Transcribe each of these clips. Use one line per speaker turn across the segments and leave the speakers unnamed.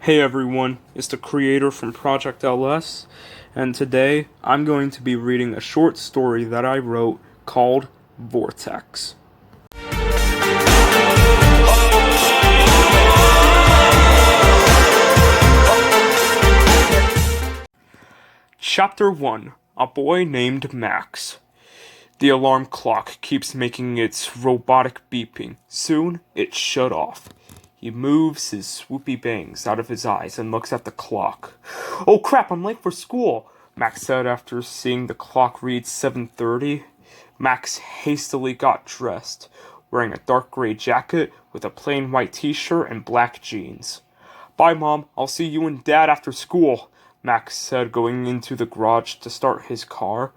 Hey everyone, it's the creator from Project LS, and today I'm going to be reading a short story that I wrote called Vortex. Chapter 1: A Boy Named Max. The alarm clock keeps making its robotic beeping. Soon, it shut off. He moves his swoopy bangs out of his eyes and looks at the clock. "Oh crap, I'm late for school," Max said after seeing the clock read 7:30. Max hastily got dressed, wearing a dark gray jacket with a plain white t-shirt and black jeans. "Bye, Mom. I'll see you and Dad after school," Max said, going into the garage to start his car.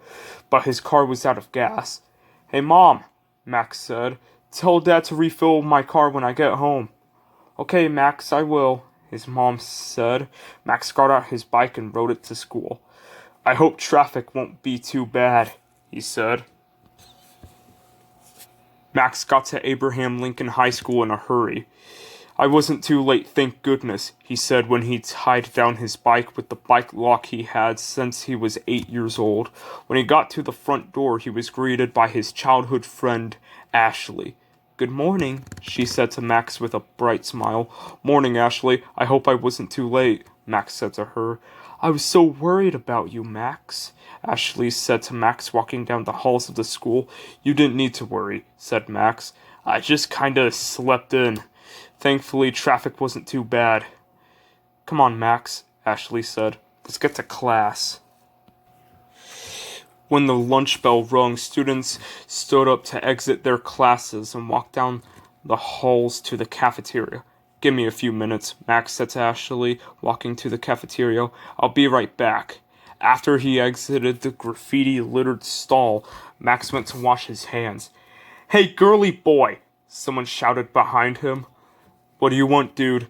But his car was out of gas. "Hey, Mom," Max said, "tell Dad to refill my car when I get home." "Okay, Max, I will," his mom said. Max got out his bike and rode it to school. "I hope traffic won't be too bad," he said. Max got to Abraham Lincoln High School in a hurry. "I wasn't too late, thank goodness," he said when he tied down his bike with the bike lock he had since he was 8 years old. When he got to the front door, he was greeted by his childhood friend, Ashley. "Good morning," she said to Max with a bright smile. "Morning, Ashley. I hope I wasn't too late," Max said to her. "I was so worried about you, Max," Ashley said to Max walking down the halls of the school. "You didn't need to worry," said Max. "I just kinda slept in. Thankfully, traffic wasn't too bad." "Come on, Max," Ashley said. "Let's get to class." When the lunch bell rung, students stood up to exit their classes and walk down the halls to the cafeteria. "Give me a few minutes," Max said to Ashley, walking to the cafeteria. "I'll be right back." After he exited the graffiti-littered stall, Max went to wash his hands. "Hey, girly boy!" someone shouted behind him. "What do you want, dude?"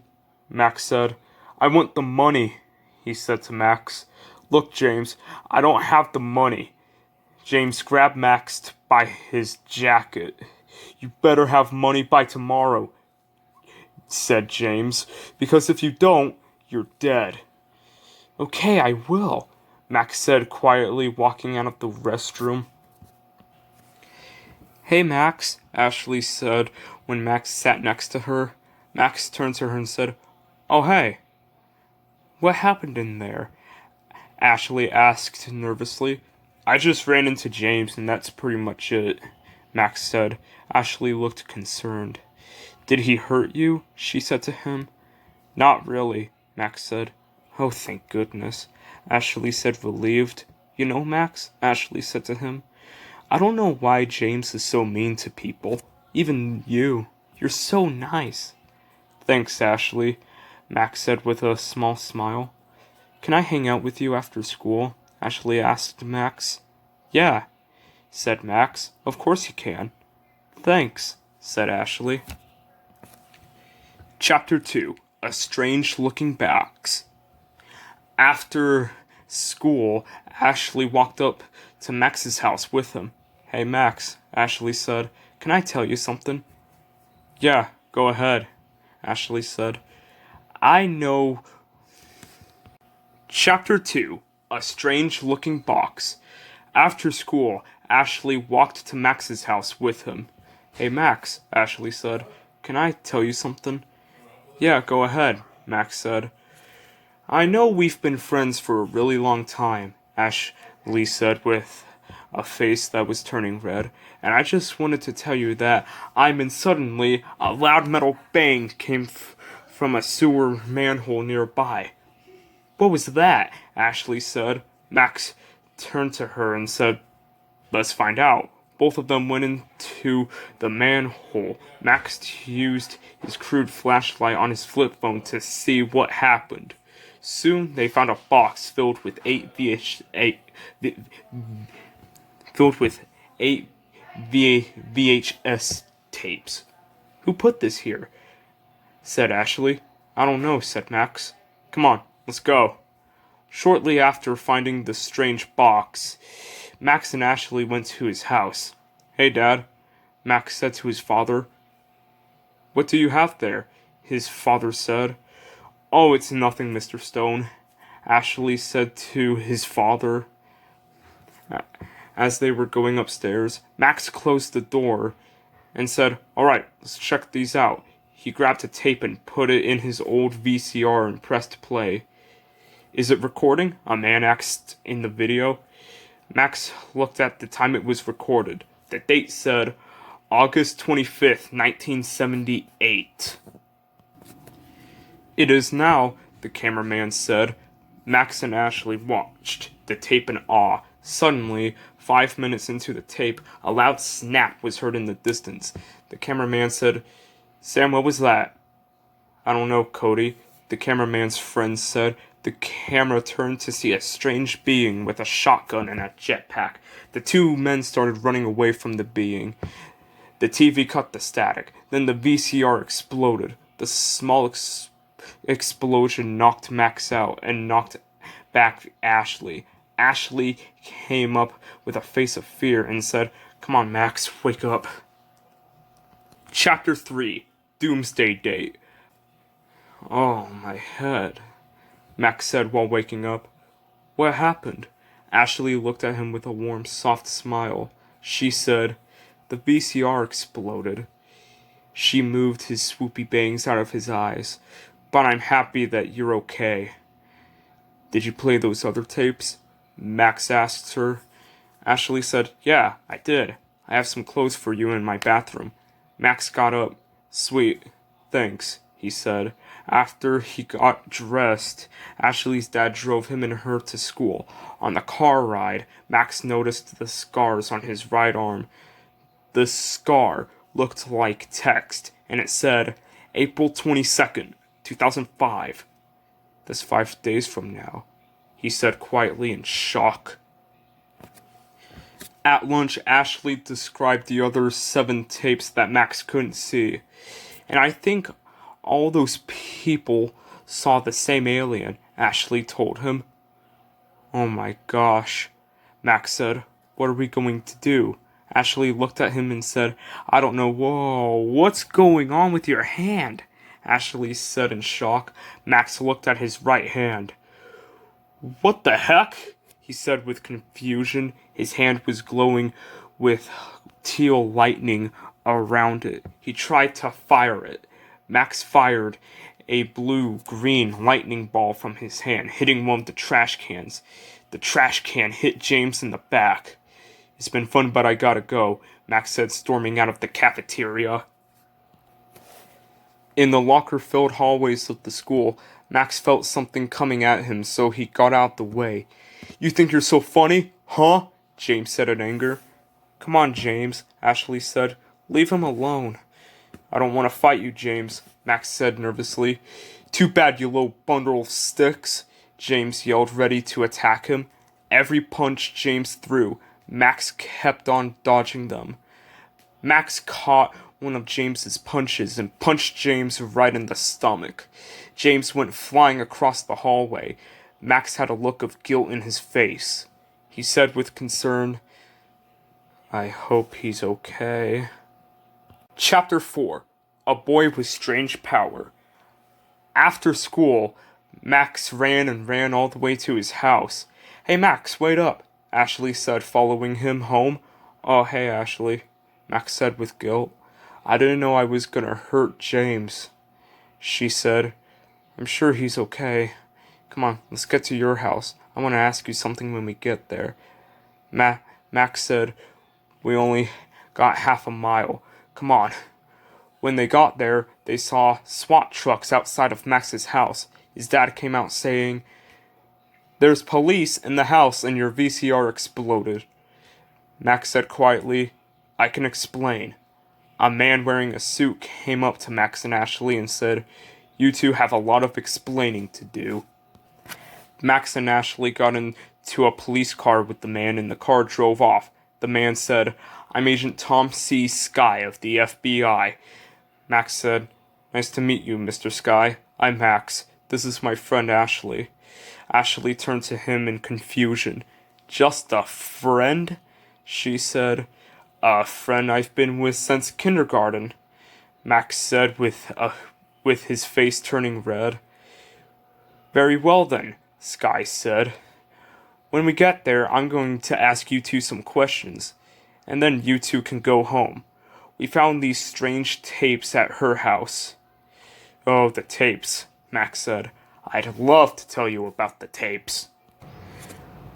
Max said. "I want the money," he said to Max. "Look, James, I don't have the money." James grabbed Max by his jacket. "You better have money by tomorrow," said James, "because if you don't, you're dead." "Okay, I will," Max said quietly, walking out of the restroom. "Hey, Max," Ashley said when Max sat next to her. Max turned to her and said, "Oh, hey." "What happened in there?" Ashley asked nervously. "I just ran into James, and that's pretty much it," Max said. Ashley looked concerned. "Did he hurt you?" she said to him. "Not really," Max said. "Oh, thank goodness," Ashley said, relieved. "You know, Max," Ashley said to him, "I don't know why James is so mean to people. Even you. You're so nice." "Thanks, Ashley," Max said with a small smile. "Can I hang out with you after school?" Ashley asked Max. "Yeah," said Max. "Of course you can." "Thanks," said Ashley. Chapter 2: A Strange-Looking Box. After school, Ashley walked up to Max's house with him. "Hey, Max," Ashley said. "Can I tell you something?" "Yeah, go ahead," Ashley said. "I know." Chapter 2: A Strange-Looking Box. After school, Ashley walked to Max's house with him. "Hey, Max," Ashley said. "Can I tell you something?" "Yeah, go ahead," Max said. "I know we've been friends for a really long time," Ashley said with a face that was turning red, "and I just wanted to tell you that suddenly a loud metal bang came from a sewer manhole nearby." "What was that?" Ashley said. Max turned to her and said, "Let's find out." Both of them went into the manhole. Max used his crude flashlight on his flip phone to see what happened. Soon they found a box filled with eight VHS tapes. "Who put this here?" said Ashley. "I don't know," said Max. "Come on, let's go." Shortly after finding the strange box, Max and Ashley went to his house. "Hey, Dad," Max said to his father. "What do you have there?" his father said. "Oh, it's nothing, Mr. Stone," Ashley said to his father. As they were going upstairs, Max closed the door and said, "All right, let's check these out." He grabbed a tape and put it in his old VCR and pressed play. "Is it recording?" a man asked in the video. Max looked at the time it was recorded. The date said August 25th, 1978. "It is now," the cameraman said. Max and Ashley watched the tape in awe. Suddenly, 5 minutes into the tape, a loud snap was heard in the distance. The cameraman said, "Sam, what was that?" "I don't know, Cody," the cameraman's friend said. The camera turned to see a strange being with a shotgun and a jetpack. The two men started running away from the being. The TV cut the static. Then the VCR exploded. The small explosion knocked Max out and knocked back Ashley. Ashley came up with a face of fear and said, "Come on, Max, wake up." Chapter 3. Doomsday Date. "Oh, my head," Max said while waking up. "What happened?" Ashley looked at him with a warm, soft smile. She said, "The VCR exploded." She moved his swoopy bangs out of his eyes. "But I'm happy that you're okay." "Did you play those other tapes?" Max asked her. Ashley said, "Yeah, I did. I have some clothes for you in my bathroom." Max got up. "Sweet. Thanks," he said. After he got dressed, Ashley's dad drove him and her to school. On the car ride, Max noticed the scars on his right arm. The scar looked like text, and it said, April 22nd, 2005. "That's 5 days from now," he said quietly in shock. At lunch, Ashley described the other 7 tapes that Max couldn't see. "And I think all those people saw the same alien," Ashley told him. "Oh my gosh," Max said. "What are we going to do?" Ashley looked at him and said, "I don't know." "Whoa, what's going on with your hand?" Ashley said in shock. Max looked at his right hand. "What the heck?" he said with confusion. His hand was glowing with teal lightning around it. He tried to fire it. Max fired a blue-green lightning ball from his hand, hitting one of the trash cans. The trash can hit James in the back. "It's been fun, but I gotta go," Max said, storming out of the cafeteria. In the locker-filled hallways of the school, Max felt something coming at him, so he got out the way. "You think you're so funny, huh?" James said in anger. "Come on, James," Ashley said. "Leave him alone." "I don't want to fight you, James," Max said nervously. "Too bad, you little bundle of sticks," James yelled, ready to attack him. Every punch James threw, Max kept on dodging them. Max caught one of James's punches and punched James right in the stomach. James went flying across the hallway. Max had a look of guilt in his face. He said with concern, "I hope he's okay." Chapter 4. A Boy with Strange Power. After school, Max ran and ran all the way to his house. "Hey Max, wait up," Ashley said, following him home. "Oh, hey Ashley," Max said with guilt. "I didn't know I was gonna hurt James," she said. "I'm sure he's okay. Come on, let's get to your house. I want to ask you something when we get there." Max said, "We only got half a mile. Come on." When they got there, they saw SWAT trucks outside of Max's house. His dad came out saying, "There's police in the house and your VCR exploded." Max said quietly, "I can explain." A man wearing a suit came up to Max and Ashley and said, "You two have a lot of explaining to do." Max and Ashley got into a police car with the man and the car drove off. The man said, "I'm Agent Tom C. Sky of the FBI." Max said, "Nice to meet you, Mr. Sky. I'm Max. This is my friend Ashley." Ashley turned to him in confusion. "Just a friend?" she said. "A friend I've been with since kindergarten," Max said with his face turning red. Very well then, Sky said. When we get there, I'm going to ask you two some questions, and then you two can go home. We found these strange tapes at her house. Oh, the tapes, Max said. I'd love to tell you about the tapes.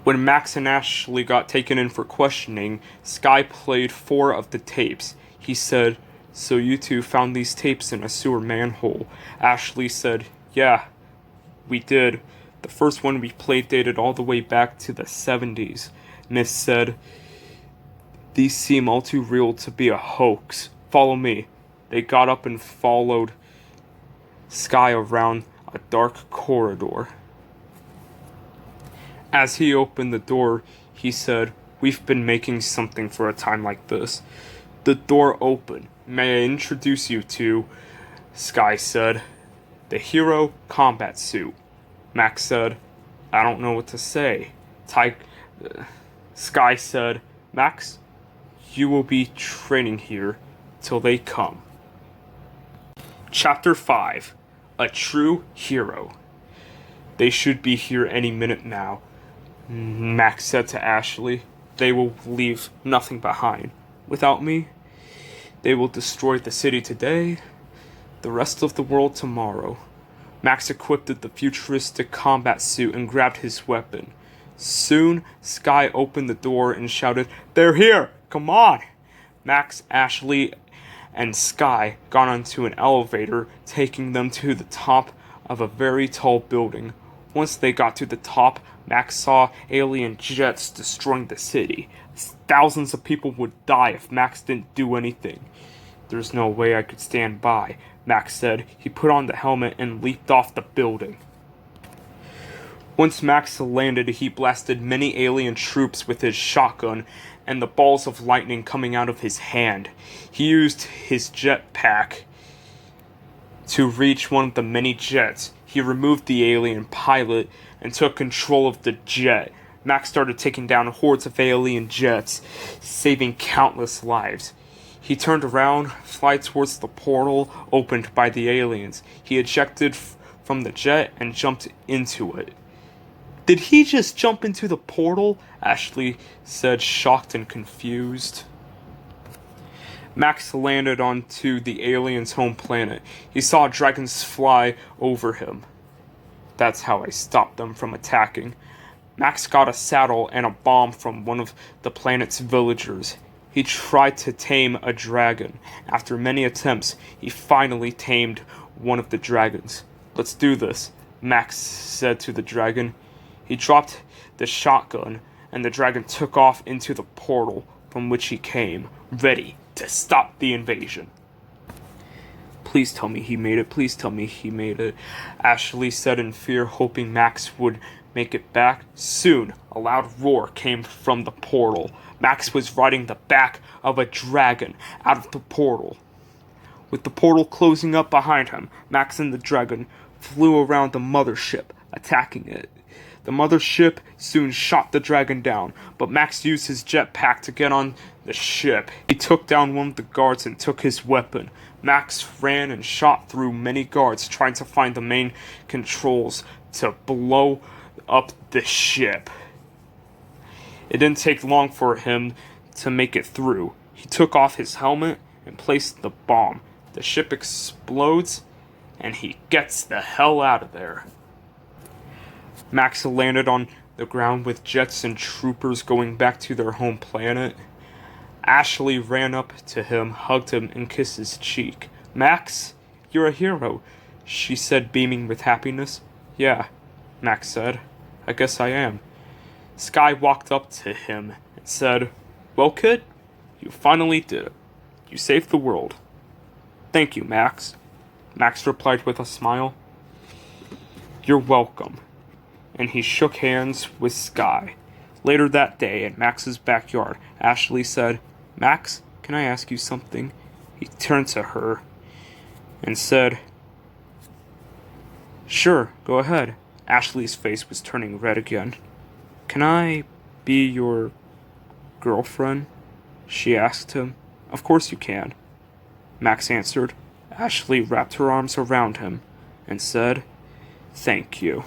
When Max and Ashley got taken in for questioning, Sky played 4 of the tapes. He said, "So you two found these tapes in a sewer manhole?" Ashley said, "Yeah, we did. The first one we played dated all the way back to the 70s. Miss said, "These seem all too real to be a hoax. Follow me." They got up and followed Sky around a dark corridor. As he opened the door, he said, "We've been making something for a time like this." The door opened. "May I introduce you to," Sky said, "the hero combat suit." Max said, "I don't know what to say." Sky said, "Max, you will be training here till they come." Chapter 5. A True Hero. "They should be here any minute now," Max said to Ashley. "They will leave nothing behind. Without me, they will destroy the city today, the rest of the world tomorrow." Max equipped the futuristic combat suit and grabbed his weapon. Soon, Sky opened the door and shouted, "They're here! Come on!" Max, Ashley, and Sky got onto an elevator, taking them to the top of a very tall building. Once they got to the top, Max saw alien jets destroying the city. Thousands of people would die if Max didn't do anything. "There's no way I could stand by," Max said. He put on the helmet and leaped off the building. Once Max landed, he blasted many alien troops with his shotgun and the balls of lightning coming out of his hand. He used his jetpack to reach one of the many jets. He removed the alien pilot and took control of the jet. Max started taking down hordes of alien jets, saving countless lives. He turned around, flew towards the portal opened by the aliens. He ejected from the jet and jumped into it. "Did he just jump into the portal?" Ashley said, shocked and confused. Max landed onto the alien's home planet. He saw dragons fly over him. "That's how I stopped them from attacking." Max got a saddle and a bomb from one of the planet's villagers. He tried to tame a dragon. After many attempts, he finally tamed one of the dragons. "Let's do this," Max said to the dragon. He dropped the shotgun, and the dragon took off into the portal from which he came, ready to stop the invasion. "Please tell me he made it. Please tell me he made it," Ashley said in fear, hoping Max would make it back. Soon, a loud roar came from the portal. Max was riding the back of a dragon out of the portal. With the portal closing up behind him, Max and the dragon flew around the mothership, attacking it. The mothership soon shot the dragon down, but Max used his jetpack to get on the ship. He took down one of the guards and took his weapon. Max ran and shot through many guards, trying to find the main controls to blow up the ship. It didn't take long for him to make it through. He took off his helmet and placed the bomb. The ship explodes, and he gets the hell out of there. Max landed on the ground with jets and troopers going back to their home planet. Ashley ran up to him, hugged him, and kissed his cheek. "Max, you're a hero," she said, beaming with happiness. "Yeah," Max said. "I guess I am." Sky walked up to him and said, "Well, kid, you finally did it. You saved the world." "Thank you, Max," Max replied with a smile. "You're welcome." And he shook hands with Sky. Later that day, in Max's backyard, Ashley said, "Max, can I ask you something?" He turned to her and said, "Sure, go ahead." Ashley's face was turning red again. "Can I be your girlfriend?" she asked him. "Of course you can," Max answered. Ashley wrapped her arms around him and said, "Thank you."